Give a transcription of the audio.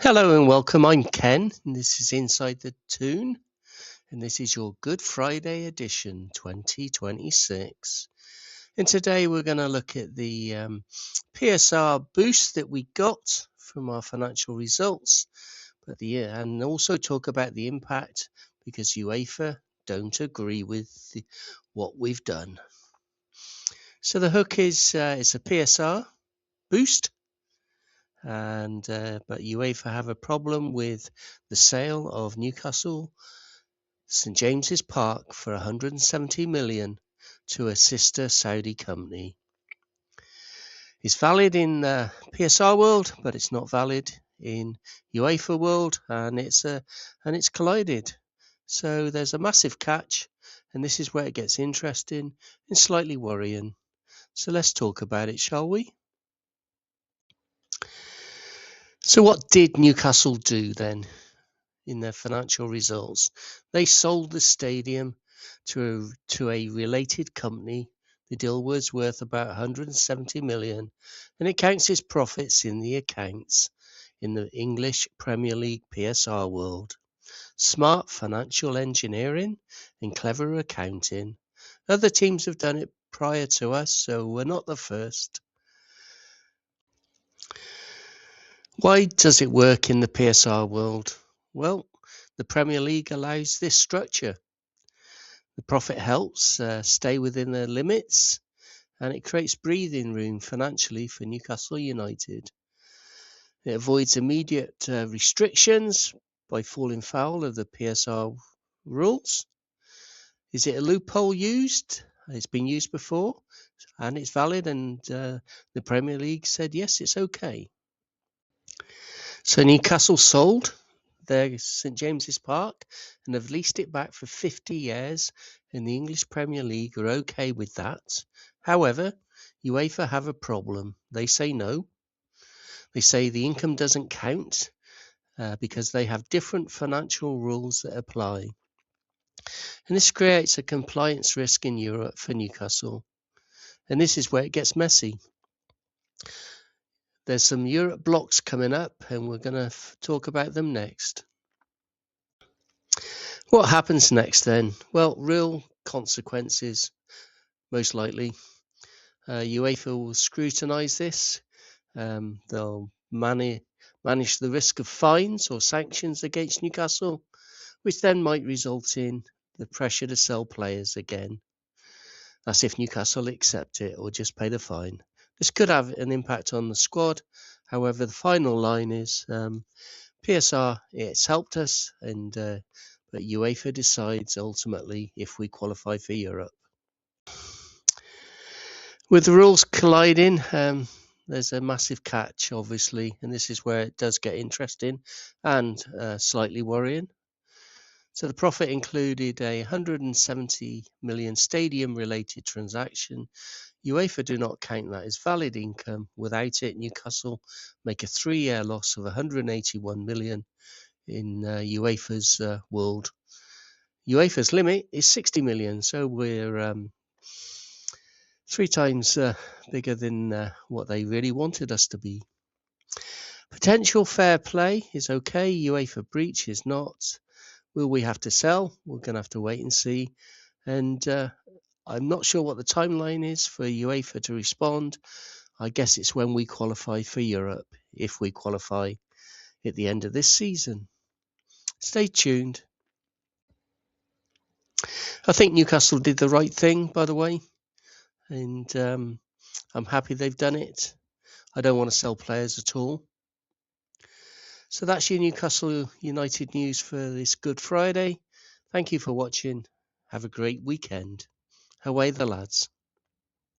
Hello and welcome. I'm Ken, and this is Inside The Toon, and this is your Good Friday edition 2026. And today we're going to look at the PSR boost that we got from our financial results, and also talk about the impact because UEFA don't agree with what we've done. So the hook is it's a PSR boost. But UEFA have a problem with the sale of Newcastle St James's Park for 170 million to a sister Saudi company. It's valid in PSR world, but it's not valid in UEFA world, and it's collided. So there's a massive catch, and this is where it gets interesting and slightly worrying. So let's talk about it, shall we? So what did Newcastle do then in their financial results? They sold the stadium to a related company. The deal was worth about 170 million, and it counts its profits in the accounts in the English Premier League PSR world. Smart financial engineering and clever accounting. Other teams have done it prior to us, so we're not the first. Why does it work in the PSR world? Well, the Premier League allows this structure. The profit helps stay within the limits, and it creates breathing room financially for Newcastle United. It avoids immediate restrictions by falling foul of the PSR rules. Is it a loophole used? It's been used before, and it's valid, and the Premier League said, yes, it's okay. So Newcastle sold their St James's Park and have leased it back for 50 years, and the English Premier League are okay with that. However, UEFA have a problem. They say no. They say the income doesn't count because they have different financial rules that apply. And this creates a compliance risk in Europe for Newcastle. And this is where it gets messy. There's some Europe blocks coming up, and we're going to talk about them next. What happens next then? Well, real consequences, most likely. UEFA will scrutinise this. They'll manage the risk of fines or sanctions against Newcastle, which then might result in the pressure to sell players again. That's if Newcastle accept it or just pay the fine. This could have an impact on the squad. However, the final line is PSR, it's helped us, but UEFA decides ultimately if we qualify for Europe. With the rules colliding, there's a massive catch, obviously, and this is where it does get interesting and slightly worrying. So the profit included a 170 million stadium-related transaction. UEFA do not count that as valid income. Without it, Newcastle make a 3-year loss of 181 million in UEFA's world. UEFA's limit is 60 million, so we're 3 times bigger than what they really wanted us to be. Potential fair play is okay. UEFA breach is not. Will we have to sell? We're going to have to wait and see. And I'm not sure what the timeline is for UEFA to respond. I guess it's when we qualify for Europe, if we qualify at the end of this season. Stay tuned. I think Newcastle did the right thing, by the way. And I'm happy they've done it. I don't want to sell players at all. So that's your Newcastle United news for this Good Friday. Thank you for watching. Have a great weekend. Away the lads.